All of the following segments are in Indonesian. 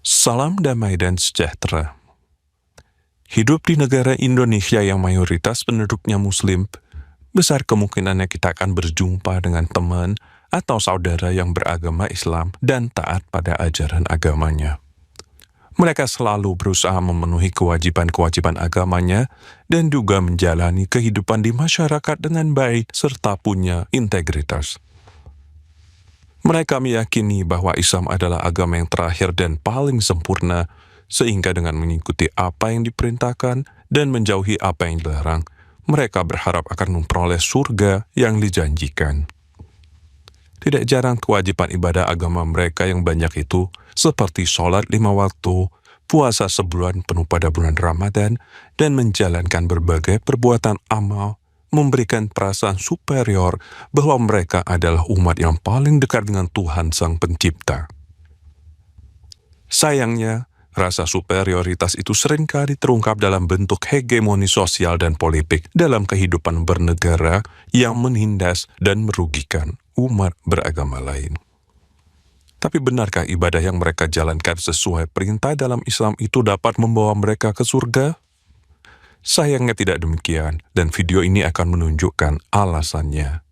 Salam damai dan sejahtera. Hidup di negara Indonesia yang mayoritas penduduknya Muslim, besar kemungkinannya kita akan berjumpa dengan teman atau saudara yang beragama Islam dan taat pada ajaran agamanya. Mereka selalu berusaha memenuhi kewajiban-kewajiban agamanya dan juga menjalani kehidupan di masyarakat dengan baik serta punya integritas. Mereka meyakini bahwa Islam adalah agama yang terakhir dan paling sempurna, sehingga dengan mengikuti apa yang diperintahkan dan menjauhi apa yang dilarang, mereka berharap akan memperoleh surga yang dijanjikan. Tidak jarang kewajiban ibadah agama mereka yang banyak itu, seperti sholat 5 waktu, puasa sebulan penuh pada bulan Ramadan, dan menjalankan berbagai perbuatan amal, memberikan perasaan superior bahwa mereka adalah umat yang paling dekat dengan Tuhan Sang Pencipta. Sayangnya, rasa superioritas itu seringkali terungkap dalam bentuk hegemoni sosial dan politik dalam kehidupan bernegara yang menindas dan merugikan umat beragama lain. Tapi benarkah ibadah yang mereka jalankan sesuai perintah dalam Islam itu dapat membawa mereka ke surga? Sayangnya tidak demikian, dan video ini akan menunjukkan alasannya.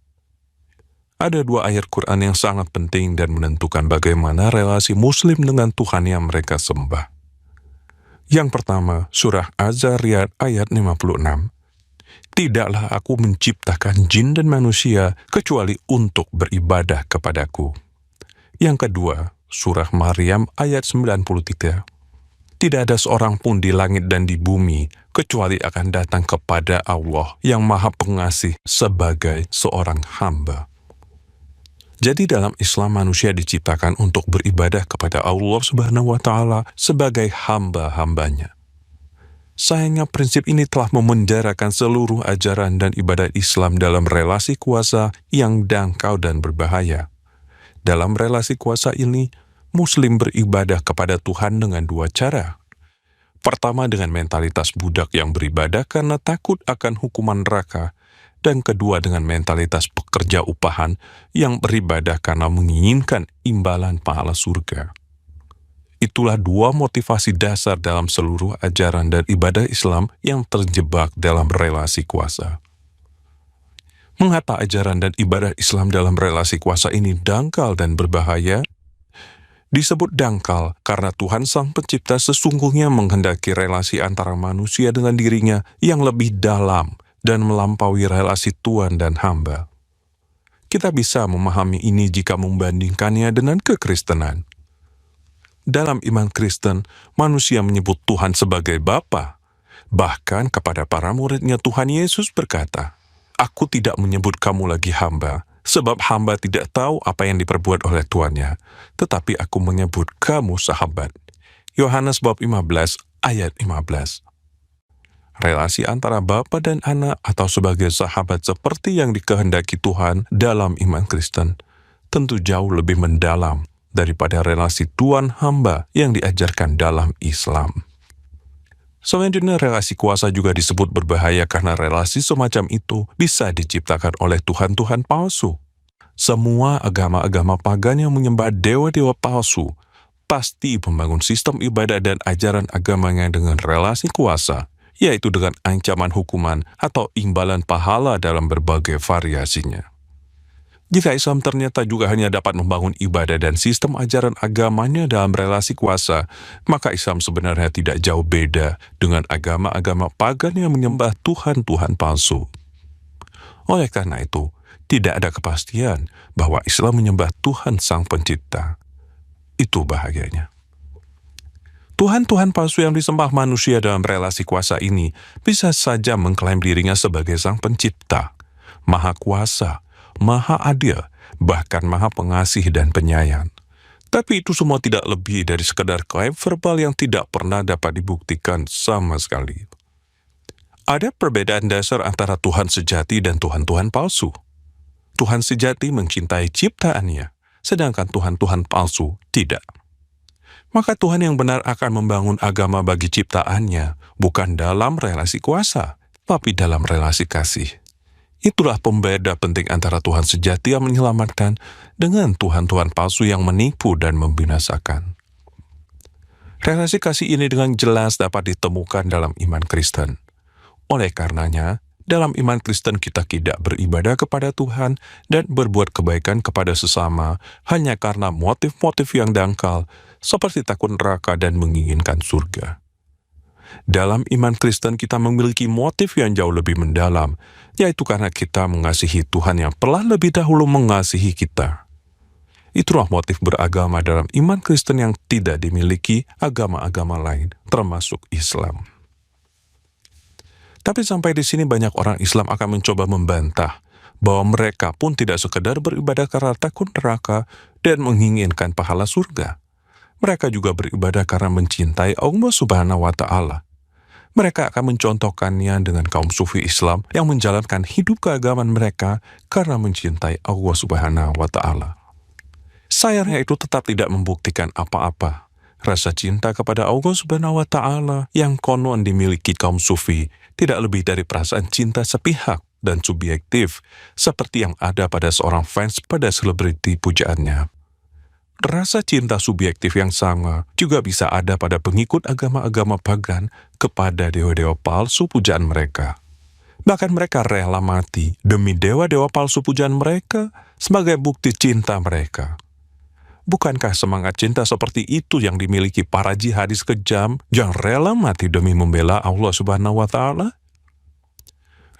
Ada 2 ayat Quran yang sangat penting dan menentukan bagaimana relasi Muslim dengan Tuhan yang mereka sembah. Yang pertama, surah Az-Zariyat ayat 56. Tidaklah aku menciptakan jin dan manusia kecuali untuk beribadah kepadaku. Yang kedua, surah Maryam ayat 93. Tidak ada seorang pun di langit dan di bumi kecuali akan datang kepada Allah yang Maha Pengasih sebagai seorang hamba. Jadi dalam Islam manusia diciptakan untuk beribadah kepada Allah Subhanahu wa Ta'ala sebagai hamba-hambanya. Sayangnya prinsip ini telah memenjarakan seluruh ajaran dan ibadah Islam dalam relasi kuasa yang dangkal dan berbahaya. Dalam relasi kuasa ini, Muslim beribadah kepada Tuhan dengan 2 cara. Pertama, dengan mentalitas budak yang beribadah karena takut akan hukuman neraka, dan kedua dengan mentalitas pekerja upahan yang beribadah karena menginginkan imbalan pahala surga. Itulah 2 motivasi dasar dalam seluruh ajaran dan ibadah Islam yang terjebak dalam relasi kuasa. Mengapa ajaran dan ibadah Islam dalam relasi kuasa ini dangkal dan berbahaya? Disebut dangkal karena Tuhan Sang Pencipta sesungguhnya menghendaki relasi antara manusia dengan dirinya yang lebih dalam dan melampaui relasi Tuhan dan hamba. Kita bisa memahami ini jika membandingkannya dengan kekristenan. Dalam iman Kristen, manusia menyebut Tuhan sebagai Bapa. Bahkan kepada para muridnya Tuhan Yesus berkata, "Aku tidak menyebut kamu lagi hamba, sebab hamba tidak tahu apa yang diperbuat oleh tuannya, tetapi aku menyebut kamu sahabat." Yohanes bab 15 ayat 15. Relasi antara bapa dan anak atau sebagai sahabat seperti yang dikehendaki Tuhan dalam iman Kristen tentu jauh lebih mendalam daripada relasi tuan hamba yang diajarkan dalam Islam. Selanjutnya, relasi kuasa juga disebut berbahaya karena relasi semacam itu bisa diciptakan oleh tuhan-tuhan palsu. Semua agama-agama pagan yang menyembah dewa-dewa palsu pasti membangun sistem ibadah dan ajaran agamanya dengan relasi kuasa, yaitu dengan ancaman hukuman atau imbalan pahala dalam berbagai variasinya. Jika Islam ternyata juga hanya dapat membangun ibadah dan sistem ajaran agamanya dalam relasi kuasa, maka Islam sebenarnya tidak jauh beda dengan agama-agama pagan yang menyembah tuhan-tuhan palsu. Oleh karena itu, tidak ada kepastian bahwa Islam menyembah Tuhan Sang Pencipta. Itu bahayanya. Tuhan-tuhan palsu yang disembah manusia dalam relasi kuasa ini bisa saja mengklaim dirinya sebagai Sang Pencipta, Maha Kuasa, Maha Adil, bahkan Maha Pengasih dan Penyayang. Tapi itu semua tidak lebih dari sekadar klaim verbal yang tidak pernah dapat dibuktikan sama sekali. Ada perbedaan dasar antara Tuhan sejati dan Tuhan-Tuhan palsu. Tuhan sejati mencintai ciptaannya, sedangkan Tuhan-Tuhan palsu tidak. Maka Tuhan yang benar akan membangun agama bagi ciptaannya, bukan dalam relasi kuasa, tapi dalam relasi kasih. Itulah pembeda penting antara Tuhan sejati yang menyelamatkan dengan Tuhan-Tuhan palsu yang menipu dan membinasakan. Relasi kasih ini dengan jelas dapat ditemukan dalam iman Kristen. Oleh karenanya, dalam iman Kristen kita tidak beribadah kepada Tuhan dan berbuat kebaikan kepada sesama hanya karena motif-motif yang dangkal, seperti takut neraka dan menginginkan surga. Dalam iman Kristen kita memiliki motif yang jauh lebih mendalam, yaitu karena kita mengasihi Tuhan yang telah lebih dahulu mengasihi kita. Itulah motif beragama dalam iman Kristen yang tidak dimiliki agama-agama lain, termasuk Islam. Tapi sampai di sini banyak orang Islam akan mencoba membantah bahwa mereka pun tidak sekedar beribadah karena takut neraka dan menginginkan pahala surga. Mereka juga beribadah karena mencintai Allah Subhanahu wa Ta'ala. Mereka akan mencontohkannya dengan kaum sufi Islam yang menjalankan hidup keagamaan mereka karena mencintai Allah Subhanahu wa Ta'ala. Sayangnya itu tetap tidak membuktikan apa-apa. Rasa cinta kepada Allah Subhanahu wa Ta'ala yang konon dimiliki kaum sufi tidak lebih dari perasaan cinta sepihak dan subjektif seperti yang ada pada seorang fans pada selebriti pujaannya. Rasa cinta subjektif yang sama juga bisa ada pada pengikut agama-agama pagan kepada dewa-dewa palsu pujaan mereka. Bahkan mereka rela mati demi dewa-dewa palsu pujaan mereka sebagai bukti cinta mereka. Bukankah semangat cinta seperti itu yang dimiliki para jihadis kejam yang rela mati demi membela Allah Subhanahu wa Ta'ala?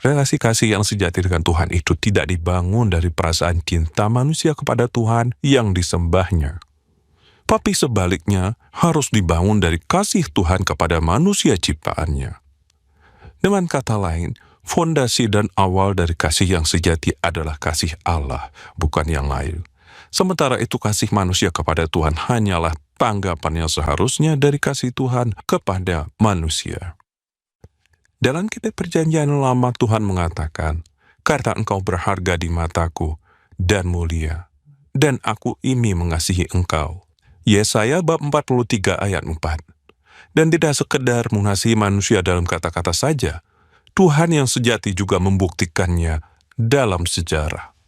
Relasi kasih yang sejati dengan Tuhan itu tidak dibangun dari perasaan cinta manusia kepada Tuhan yang disembahnya. Tapi sebaliknya harus dibangun dari kasih Tuhan kepada manusia ciptaannya. Dengan kata lain, fondasi dan awal dari kasih yang sejati adalah kasih Allah, bukan yang lain. Sementara itu kasih manusia kepada Tuhan hanyalah tanggapan yang seharusnya dari kasih Tuhan kepada manusia. Dalam kitab Perjanjian Lama Tuhan mengatakan, "Karena engkau berharga di mataku dan mulia, dan aku ini mengasihi engkau." Yesaya bab 43 ayat 4. Dan tidak sekedar mengasihi manusia dalam kata-kata saja, Tuhan yang sejati juga membuktikannya dalam sejarah.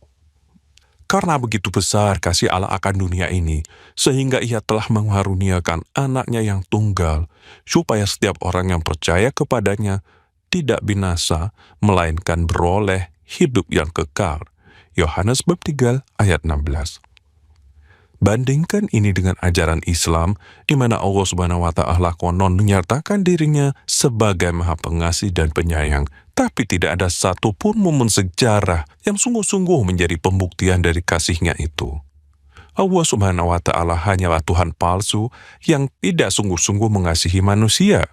Karena begitu besar kasih Allah akan dunia ini, sehingga Ia telah mengaruniakan anaknya yang tunggal, supaya setiap orang yang percaya kepadanya tidak binasa, melainkan beroleh hidup yang kekal. Yohanes bab 3 ayat 16. Bandingkan ini dengan ajaran Islam, di mana Allah Subhanahu wa Ta'ala konon menyatakan dirinya sebagai Maha Pengasih dan Penyayang, tapi tidak ada satupun momen sejarah yang sungguh-sungguh menjadi pembuktian dari kasih-Nya itu. Allah Subhanahu wa Ta'ala hanyalah Tuhan palsu yang tidak sungguh-sungguh mengasihi manusia.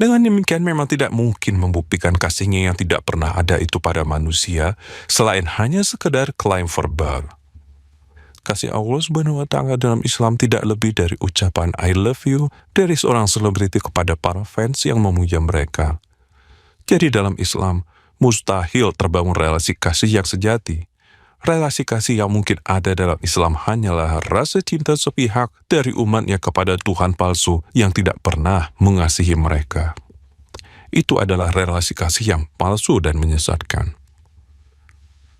Dengan demikian memang tidak mungkin membuktikan kasih-Nya yang tidak pernah ada itu pada manusia, selain hanya sekedar klaim verbal. Kasih Allah Subhanahu wa Ta'ala dalam Islam tidak lebih dari ucapan I love you dari seorang selebriti kepada para fans yang memuja mereka. Jadi dalam Islam, mustahil terbangun relasi kasih yang sejati. Relasi kasih yang mungkin ada dalam Islam hanyalah rasa cinta sepihak dari umatnya kepada Tuhan palsu yang tidak pernah mengasihi mereka. Itu adalah relasi kasih yang palsu dan menyesatkan.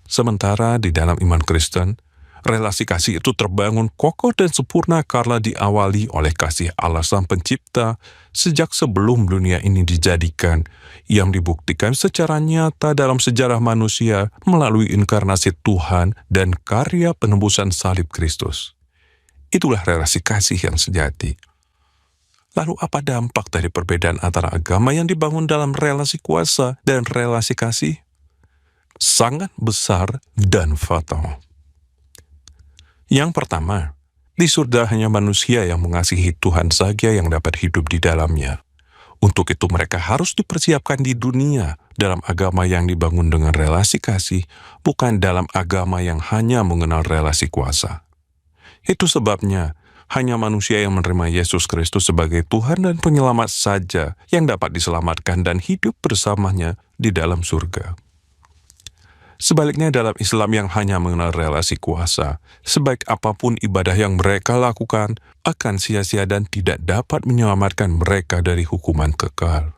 Sementara di dalam iman Kristen, relasi kasih itu terbangun kokoh dan sempurna karena diawali oleh kasih Allah Sang Pencipta sejak sebelum dunia ini dijadikan, yang dibuktikan secara nyata dalam sejarah manusia melalui inkarnasi Tuhan dan karya penebusan salib Kristus. Itulah relasi kasih yang sejati. Lalu apa dampak dari perbedaan antara agama yang dibangun dalam relasi kuasa dan relasi kasih? Sangat besar dan fatal. Yang pertama, di surga hanya manusia yang mengasihi Tuhan saja yang dapat hidup di dalamnya. Untuk itu mereka harus dipersiapkan di dunia dalam agama yang dibangun dengan relasi kasih, bukan dalam agama yang hanya mengenal relasi kuasa. Itu sebabnya hanya manusia yang menerima Yesus Kristus sebagai Tuhan dan Penyelamat saja yang dapat diselamatkan dan hidup bersamanya di dalam surga. Sebaliknya dalam Islam yang hanya mengenal relasi kuasa, sebaik apapun ibadah yang mereka lakukan akan sia-sia dan tidak dapat menyelamatkan mereka dari hukuman kekal.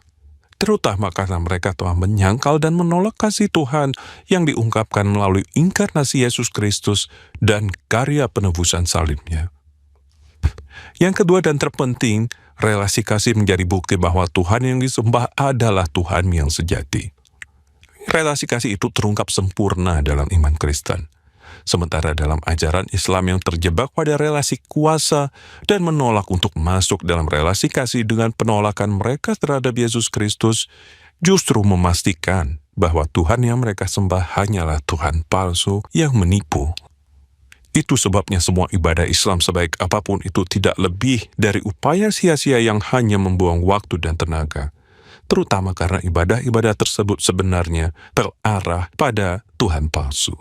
Terutama karena mereka telah menyangkal dan menolak kasih Tuhan yang diungkapkan melalui inkarnasi Yesus Kristus dan karya penebusan salibnya. Yang kedua dan terpenting, Relasi kasih menjadi bukti bahwa Tuhan yang disembah adalah Tuhan yang sejati. Relasi kasih itu terungkap sempurna dalam iman Kristen. Sementara dalam ajaran Islam yang terjebak pada relasi kuasa dan menolak untuk masuk dalam relasi kasih dengan penolakan mereka terhadap Yesus Kristus, justru memastikan bahwa Tuhan yang mereka sembah hanyalah Tuhan palsu yang menipu. Itu sebabnya semua ibadah Islam sebaik apapun itu tidak lebih dari upaya sia-sia yang hanya membuang waktu dan tenaga, terutama karena ibadah-ibadah tersebut sebenarnya terarah pada Tuhan palsu.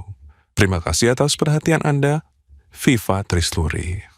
Terima kasih atas perhatian Anda. Viva Trisluri.